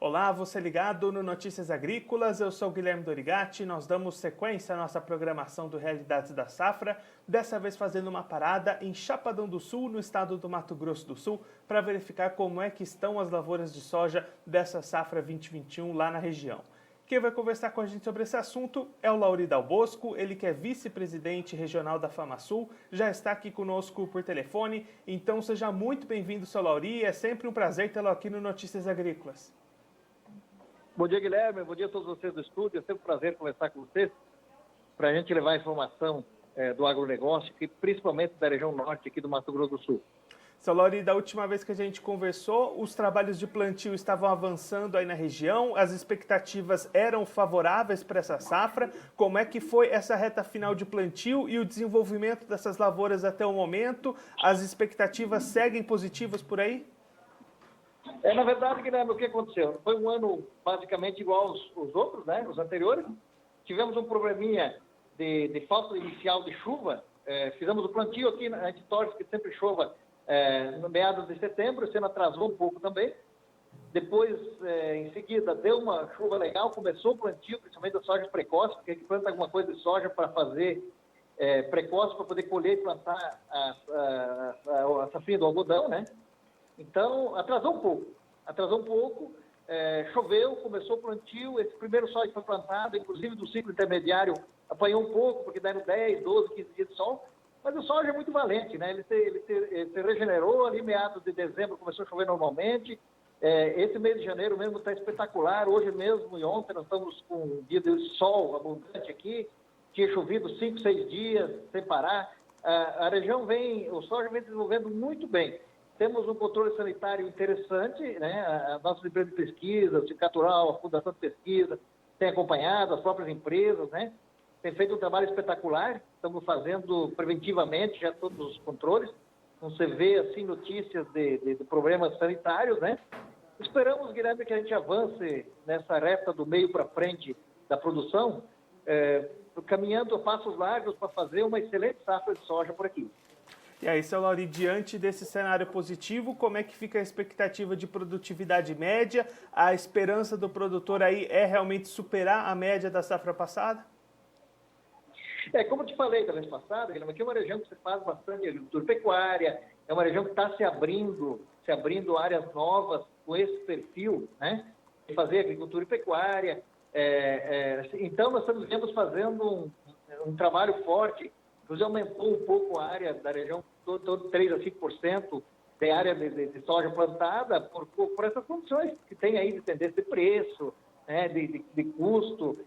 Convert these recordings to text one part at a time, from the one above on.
Olá, você ligado no Notícias Agrícolas, eu sou o Guilherme Dorigatti, nós damos sequência à nossa programação do Realidades da Safra, dessa vez fazendo uma parada em Chapadão do Sul, no estado do Mato Grosso do Sul, para verificar como é que estão as lavouras de soja dessa safra 2021 lá na região. Quem vai conversar com a gente sobre esse assunto é o Lauri Dal Bosco, ele que é vice-presidente regional da FamaSul, já está aqui conosco por telefone, então seja muito bem-vindo, seu Lauri, é sempre um prazer tê-lo aqui no Notícias Agrícolas. Bom dia, Guilherme. Bom dia a todos vocês do estúdio. É sempre um prazer conversar com vocês para a gente levar a informação do agronegócio, principalmente da região norte aqui do Mato Grosso do Sul. Seu Lauri, da última vez que a gente conversou, os trabalhos de plantio estavam avançando aí na região, as expectativas eram favoráveis para essa safra. Como é que foi essa reta final de plantio e o desenvolvimento dessas lavouras até o momento? As expectativas seguem positivas por aí? Na verdade, Guilherme, o que aconteceu? Foi um ano basicamente igual aos outros, né? Os anteriores. Tivemos um probleminha de falta inicial de chuva. Fizemos o plantio aqui, a gente torce que sempre chova no meados de setembro, esse ano atrasou um pouco também. Depois, em seguida, deu uma chuva legal, começou o plantio, principalmente da soja precoce, porque a gente planta alguma coisa de soja para fazer precoce, para poder colher e plantar a safrinha do algodão, né? Então, atrasou um pouco, choveu, começou o plantio, esse primeiro soja que foi plantado, inclusive do ciclo intermediário, apanhou um pouco, porque deram 10, 12, 15 dias de sol, mas o soja é muito valente, né? Ele se regenerou ali, meados de dezembro, começou a chover normalmente, esse mês de janeiro mesmo está espetacular, hoje mesmo e ontem nós estamos com um dia de sol abundante aqui, tinha chovido 5, 6 dias sem parar, o soja vem desenvolvendo muito bem. Temos um controle sanitário interessante, né? A nossa empresa de pesquisa, o Sindicato Rural, a Fundação de Pesquisa, tem acompanhado, as próprias empresas, né? Tem feito um trabalho espetacular, estamos fazendo preventivamente já todos os controles. Você vê, assim, notícias de problemas sanitários, né? Esperamos, Guilherme, que a gente avance nessa reta do meio para frente da produção, caminhando a passos largos para fazer uma excelente safra de soja por aqui. E aí, seu Lauri, diante desse cenário positivo, como é que fica a expectativa de produtividade média? A esperança do produtor aí é realmente superar a média da safra passada? Como eu te falei da vez passada, aqui é uma região que se faz bastante agricultura pecuária, é uma região que está se abrindo áreas novas com esse perfil, né? De fazer agricultura e pecuária. Então, nós estamos fazendo um trabalho forte. Inclusive, aumentou um pouco a área da região, todo 3 a 5% tem área de soja plantada por essas condições que tem aí de tendência de preço, né, de custo.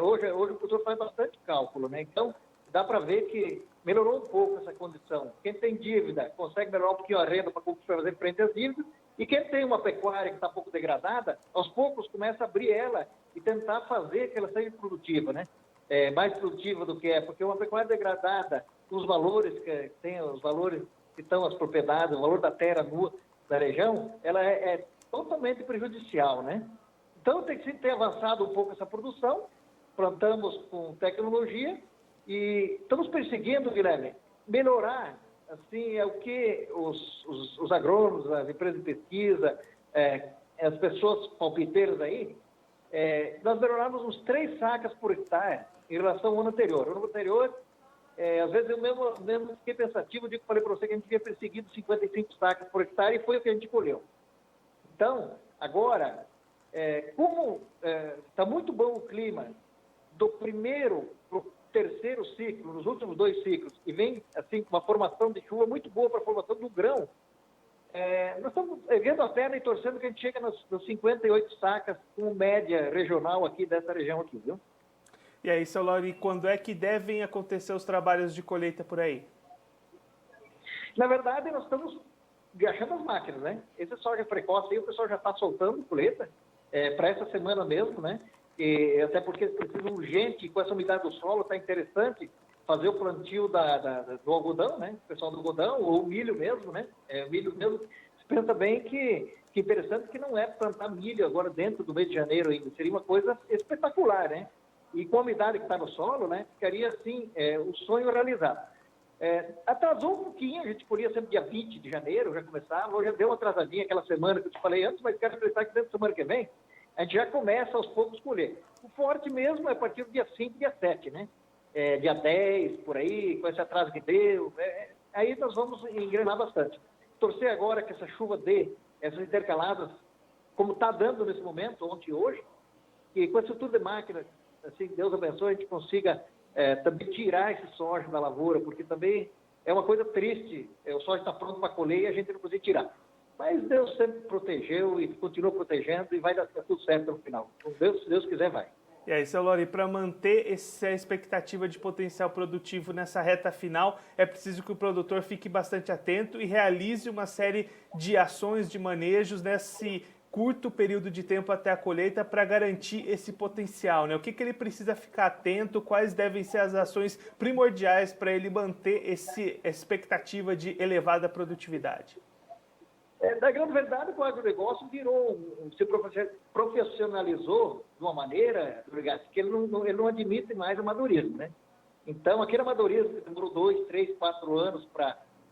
Hoje o produtor faz bastante cálculo, né? Então, dá para ver que melhorou um pouco essa condição. Quem tem dívida consegue melhorar um pouquinho a renda para fazer frente às dívidas, e quem tem uma pecuária que está um pouco degradada, aos poucos começa a abrir ela e tentar fazer que ela seja produtiva, né? Mais produtiva do que porque uma pecuária degradada, os valores que tem, os valores que estão as propriedades, o valor da terra nua da região, ela é totalmente prejudicial, né? Então tem que ter avançado um pouco essa produção, plantamos com tecnologia e estamos perseguindo, Guilherme, melhorar, assim, o que os agrônomos, as empresas de pesquisa, as pessoas palpiteiras aí, nós melhoramos uns 3 sacas por hectare em relação ao ano anterior. O ano anterior, às vezes eu mesmo fiquei pensativo, falei para você que a gente tinha perseguido 55 sacas por hectare e foi o que a gente colheu. Então, agora, como está muito bom o clima do primeiro para o terceiro ciclo, nos últimos 2 ciclos, e vem assim uma formação de chuva muito boa para a formação do grão, nós estamos erguendo a perna e torcendo que a gente chega nos 58 sacas com média regional aqui dessa região aqui, viu? E aí, seu Lauri, quando é que devem acontecer os trabalhos de colheita por aí? Na verdade, nós estamos achando as máquinas, né? Esse soja precoce aí, o pessoal já está soltando colheita para essa semana mesmo, né? E até porque precisa urgente, com essa umidade do solo, está interessante fazer o plantio do algodão, né? O pessoal do algodão, ou o milho mesmo, né? O milho mesmo. Você pensa bem que interessante que não é plantar milho agora dentro do mês de janeiro ainda. Seria uma coisa espetacular, né? E com a umidade que está no solo, né? Ficaria, assim, o sonho realizado. Atrasou um pouquinho, a gente colhia sempre dia 20 de janeiro, já começava, hoje já deu uma atrasadinha aquela semana que eu te falei antes, mas quero acreditar que dentro da semana que vem a gente já começa aos poucos a colher. O forte mesmo é a partir do dia 5, dia 7, né? Dia 10, por aí, com esse atraso que deu, aí nós vamos engrenar bastante. Torcer agora que essa chuva dê, essas intercaladas, como está dando nesse momento, ontem e hoje, que com a estrutura de máquina, assim, Deus abençoe, a gente consiga também tirar esse soja da lavoura, porque também é uma coisa triste, o soja está pronto para colher e a gente não consegue tirar. Mas Deus sempre protegeu e continua protegendo e vai dar tudo certo no final. Então, se Deus quiser, vai. E aí, seu Lori, para manter essa expectativa de potencial produtivo nessa reta final, é preciso que o produtor fique bastante atento e realize uma série de ações, de manejos nesse curto período de tempo até a colheita para garantir esse potencial, né? O que ele precisa ficar atento, quais devem ser as ações primordiais para ele manter essa expectativa de elevada produtividade? Da grande verdade, o agronegócio se profissionalizou de uma maneira, que ele não admite mais amadorismo, né? Então, aquele amadorismo que demorou 2, 3, 4 anos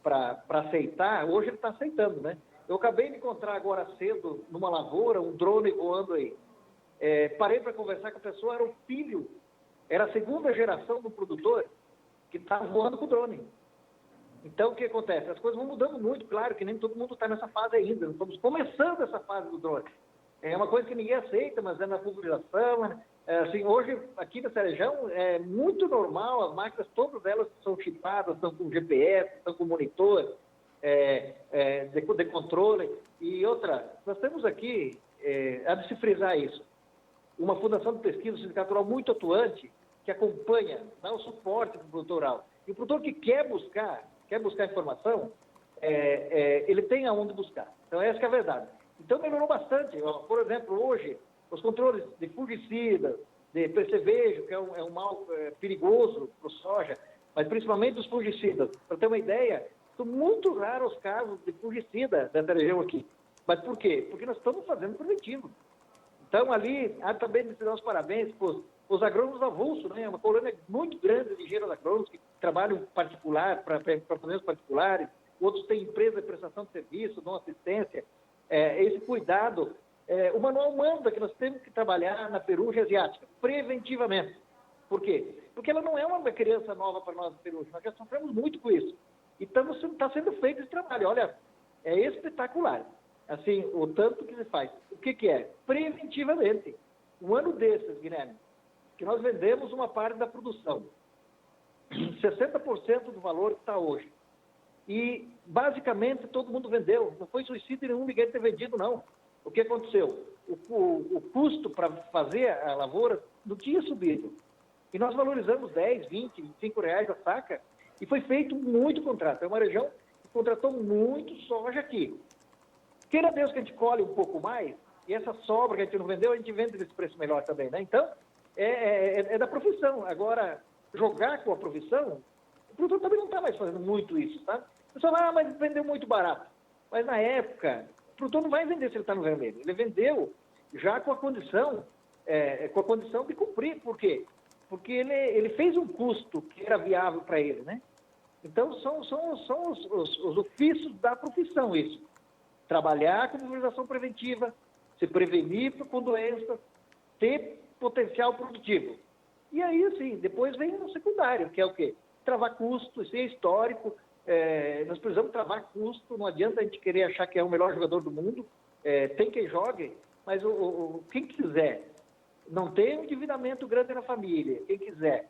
para aceitar, hoje ele está aceitando, né? Eu acabei de encontrar agora cedo, numa lavoura, um drone voando aí. Parei para conversar com a pessoa, era o filho, era a segunda geração do produtor que estava voando com o drone. Então, o que acontece? As coisas vão mudando muito, claro que nem todo mundo está nessa fase ainda. Nós estamos começando essa fase do drone. É uma coisa que ninguém aceita, mas é na pulverização. Assim, hoje, aqui nessa região, é muito normal, as máquinas, todas elas são chipadas, estão com GPS, estão com monitor, de controle. E outra, nós temos aqui, há de se frisar isso, uma fundação de pesquisa sindicato rural muito atuante, que acompanha, dá o suporte para o produtor rural. E o produtor que quer buscar informação, ele tem aonde buscar. Então, essa que é a verdade. Então, melhorou bastante. Por exemplo, hoje, os controles de fungicida, de percevejo, que é um mal perigoso para o soja, mas principalmente os fungicidas. Para ter uma ideia, são muito raros os casos de fungicida dessa região aqui. Mas por quê? Porque nós estamos fazendo preventivo. Então, ali, também de dar os parabéns para os agrônomos avulso, né? Uma colônia muito grande de engenheiros agrônomos que trabalham particular, para fazendas particulares, outros têm empresa de prestação de serviço, dão assistência. Esse cuidado, o manual manda que nós temos que trabalhar na ferrugem asiática, preventivamente. Por quê? Porque ela não é uma criança nova para nós, a ferrugem, nós já sofremos muito com isso. E está sendo feito esse trabalho. Olha, é espetacular. Assim, o tanto que se faz. O que é? Preventivamente. Um ano desses, Guilherme, que nós vendemos uma parte da produção, 60% do valor que está hoje. E, basicamente, todo mundo vendeu. Não foi suicídio nenhum ninguém ter vendido, não. O que aconteceu? O custo para fazer a lavoura não tinha subido. E nós valorizamos 10, 20, 25 reais a saca. E foi feito muito contrato. É uma região que contratou muito soja aqui. Queira Deus que a gente colhe um pouco mais, e essa sobra que a gente não vendeu, a gente vende nesse preço melhor também, né? Então, é da profissão. Agora, jogar com a profissão, o produtor também não está mais fazendo muito isso, tá? O pessoal fala, mas vendeu muito barato. Mas na época, o produtor não vai vender se ele está no vermelho. Ele vendeu já com a condição de cumprir. Por quê? Porque ele fez um custo que era viável para ele, né? Então, são os ofícios da profissão isso. Trabalhar com pulverização preventiva, se prevenir com doenças, ter potencial produtivo. E aí, sim, depois vem o secundário, que é o quê? Travar custo, isso é histórico. Nós precisamos travar custo, não adianta a gente querer achar que é o melhor jogador do mundo. Tem quem jogue, mas quem quiser não ter um endividamento grande na família, quem quiser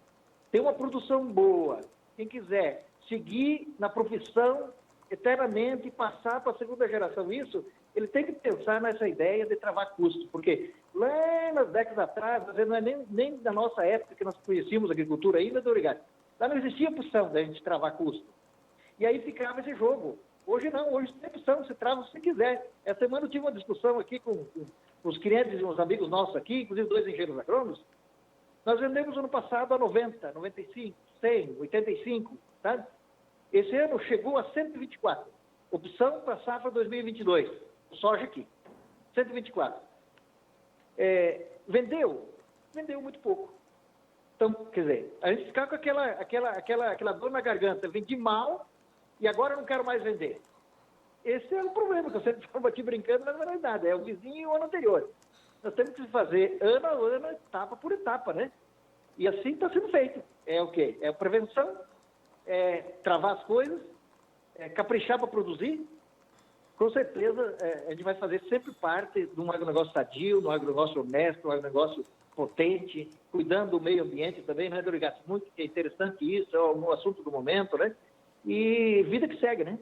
ter uma produção boa, quem quiser seguir na profissão eternamente e passar para a segunda geração isso, ele tem que pensar nessa ideia de travar custo, porque lá nas décadas atrás, não é nem da nossa época que nós conhecíamos a agricultura ainda, Dorigado, lá não existia opção da gente travar custo. E aí ficava esse jogo. Hoje não, hoje tem opção, você trava se você quiser. Essa semana eu tive uma discussão aqui com os clientes e uns amigos nossos aqui, inclusive 2 engenheiros agrônomos. Nós vendemos ano passado a 90, 95, 100, 85, tá? Esse ano chegou a 124. Opção para a safra 2022. Soja aqui. 124. Vendeu muito pouco. Então, quer dizer, a gente fica com aquela dor na garganta, vendi mal e agora eu não quero mais vender. Esse é o problema que eu sempre falo aqui brincando, mas não é verdade, é o vizinho e o ano anterior. Nós temos que fazer ano a ano, etapa por etapa, né? E assim está sendo feito. É o quê? É a prevenção, é travar as coisas, é caprichar para produzir. Com certeza, a gente vai fazer sempre parte de um agronegócio sadio, de um agronegócio honesto, um agronegócio potente, cuidando do meio ambiente também, né, Dorigato? Muito interessante isso, é um assunto do momento, né? E vida que segue, né?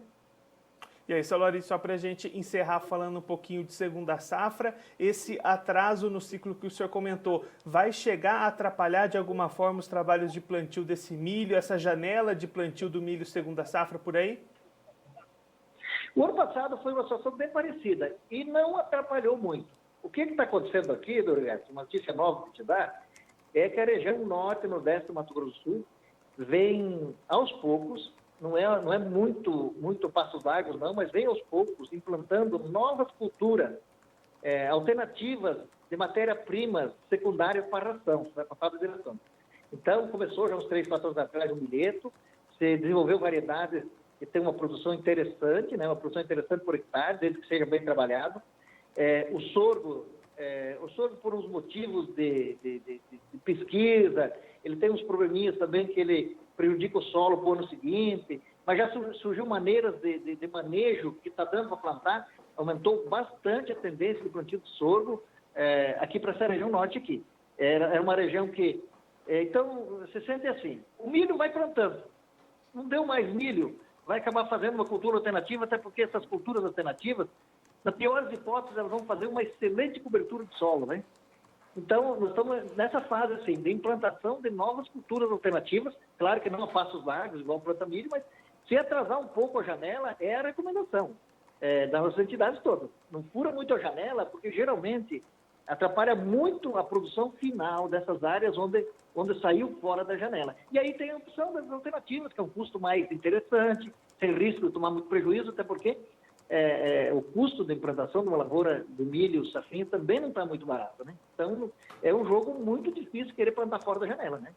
E aí, Salori, só para a gente encerrar falando um pouquinho de segunda safra, esse atraso no ciclo que o senhor comentou, vai chegar a atrapalhar de alguma forma os trabalhos de plantio desse milho, essa janela de plantio do milho segunda safra por aí? O ano passado foi uma situação bem parecida e não atrapalhou muito. O que está acontecendo aqui, Dorigato, uma notícia nova que te dá, é que a região norte e nordeste do Mato Grosso do Sul vem aos poucos, não é muito passos largos não, mas vem aos poucos implantando novas culturas alternativas de matéria-primas secundárias para ração, para fabricação. Então, começou já uns 3, 4 anos atrás o milheto, se desenvolveu variedades que tem uma produção interessante, né, uma produção interessante por hectare, desde que seja bem trabalhado. O sorgo por uns motivos de pesquisa, ele tem uns probleminhas também que ele prejudica o solo para o ano seguinte, mas já surgiu maneiras de manejo que está dando para plantar, aumentou bastante a tendência de plantio de sorgo aqui para essa região norte aqui. Era uma região que... então, você sente assim, o milho vai plantando, não deu mais milho, vai acabar fazendo uma cultura alternativa, até porque essas culturas alternativas, na pior das hipóteses, elas vão fazer uma excelente cobertura de solo, né? Então, nós estamos nessa fase, assim, de implantação de novas culturas alternativas, claro que não a passos largos, igual planta milho, mas se atrasar um pouco a janela, é a recomendação das nossas entidades todas. Não fura muito a janela, porque geralmente atrapalha muito a produção final dessas áreas onde saiu fora da janela. E aí tem a opção das alternativas, que é um custo mais interessante, sem risco de tomar muito prejuízo, até porque o custo da implantação de uma lavoura do milho, safrinha, também não está muito barato, né? Então, é um jogo muito difícil querer plantar fora da janela, né?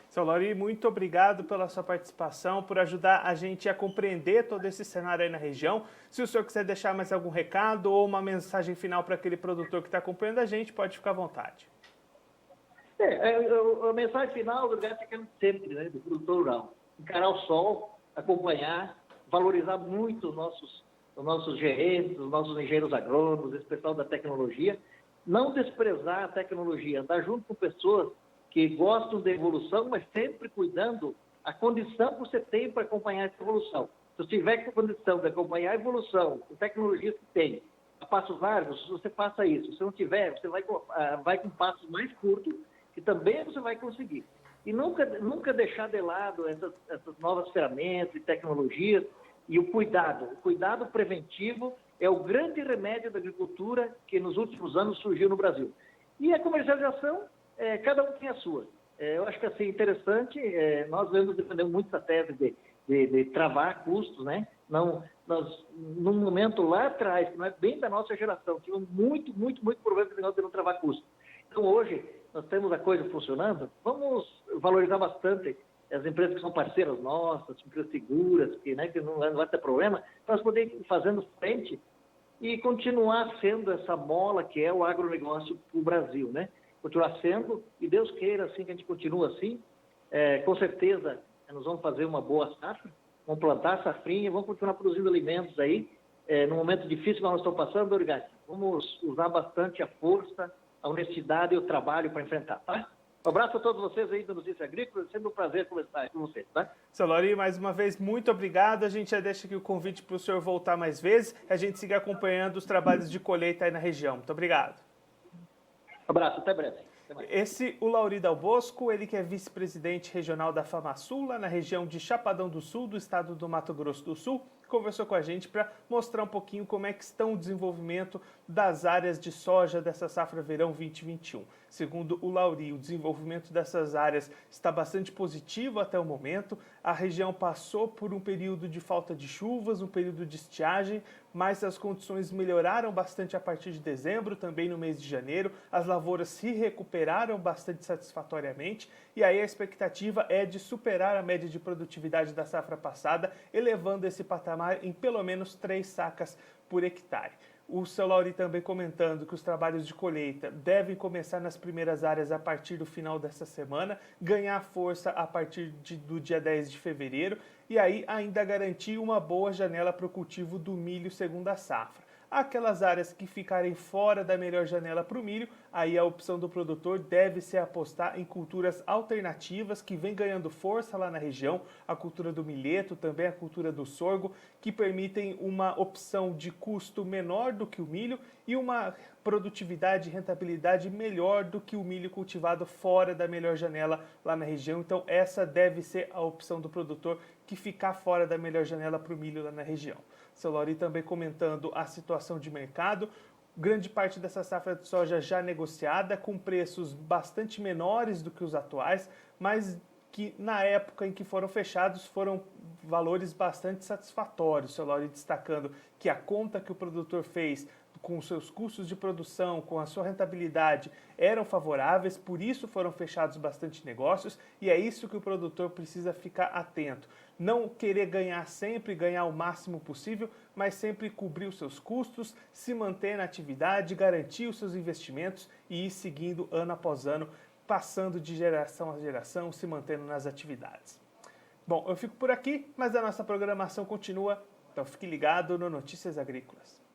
Seu Lauri, muito obrigado pela sua participação, por ajudar a gente a compreender todo esse cenário aí na região. Se o senhor quiser deixar mais algum recado ou uma mensagem final para aquele produtor que está acompanhando a gente, pode ficar à vontade. A mensagem final do gato é aquela sempre, né, do produtor rural. Encarar o sol, acompanhar, valorizar muito os nossos gerentes, os nossos engenheiros agrônomos, esse pessoal da tecnologia. Não desprezar a tecnologia, andar junto com pessoas que gostam da evolução, mas sempre cuidando a condição que você tem para acompanhar essa evolução. Se você tiver com a condição de acompanhar a evolução, com tecnologias que tem, a passos largos, você faça isso. Se não tiver, você vai com passos mais curtos, que também você vai conseguir. E nunca deixar de lado essas novas ferramentas e tecnologias e o cuidado preventivo é o grande remédio da agricultura que nos últimos anos surgiu no Brasil. E a comercialização, cada um tem a sua. Eu acho que assim, interessante, nós defendemos muito essa tese de travar custos, né? Num momento lá atrás, que não é bem da nossa geração, tivemos muito problema de não travar custos. Então hoje, nós temos a coisa funcionando, vamos valorizar bastante as empresas que são parceiras nossas, empresas seguras, que não vai ter problema, para nós podermos ir fazendo frente e continuar sendo essa mola que é o agronegócio para o Brasil, né? Continuar sendo, e Deus queira, assim, que a gente continue assim, com certeza nós vamos fazer uma boa safra, vamos plantar safrinha, vamos continuar produzindo alimentos aí, no momento difícil que nós estamos passando, Dorigati, vamos usar bastante a força, a honestidade e o trabalho para enfrentar, tá? Um abraço a todos vocês aí da Notícia Agrícola, é sempre um prazer conversar com vocês, tá? Seu Lauri, mais uma vez, muito obrigado. A gente já deixa aqui o convite para o senhor voltar mais vezes e a gente siga acompanhando os trabalhos de colheita aí na região. Muito obrigado. Um abraço, até breve. Esse, o Lauri Dal Bosco, ele que é vice-presidente regional da FamaSul, lá na região de Chapadão do Sul, do estado do Mato Grosso do Sul, conversou com a gente para mostrar um pouquinho como é que estão o desenvolvimento das áreas de soja dessa safra verão 2021. Segundo o Lauri, o desenvolvimento dessas áreas está bastante positivo até o momento. A região passou por um período de falta de chuvas, um período de estiagem, mas as condições melhoraram bastante a partir de dezembro, também no mês de janeiro. As lavouras se recuperaram bastante satisfatoriamente e aí a expectativa é de superar a média de produtividade da safra passada, elevando esse patamar em pelo menos 3 sacas por hectare. O seu Lauri também comentando que os trabalhos de colheita devem começar nas primeiras áreas a partir do final dessa semana, ganhar força a partir do dia 10 de fevereiro e aí ainda garantir uma boa janela para o cultivo do milho segunda safra. Aquelas áreas que ficarem fora da melhor janela para o milho, aí a opção do produtor deve ser apostar em culturas alternativas que vem ganhando força lá na região, a cultura do milheto, também a cultura do sorgo, que permitem uma opção de custo menor do que o milho e uma produtividade e rentabilidade melhor do que o milho cultivado fora da melhor janela lá na região. Então essa deve ser a opção do produtor que ficar fora da melhor janela para o milho lá na região. Seu Lauri também comentando a situação de mercado, grande parte dessa safra de soja já negociada, com preços bastante menores do que os atuais, mas que na época em que foram fechados foram valores bastante satisfatórios. Seu Lauri destacando que a conta que o produtor fez com os seus custos de produção, com a sua rentabilidade, eram favoráveis, por isso foram fechados bastante negócios, e é isso que o produtor precisa ficar atento. Não querer ganhar sempre, ganhar o máximo possível, mas sempre cobrir os seus custos, se manter na atividade, garantir os seus investimentos e ir seguindo ano após ano, passando de geração a geração, se mantendo nas atividades. Bom, eu fico por aqui, mas a nossa programação continua, então fique ligado no Notícias Agrícolas.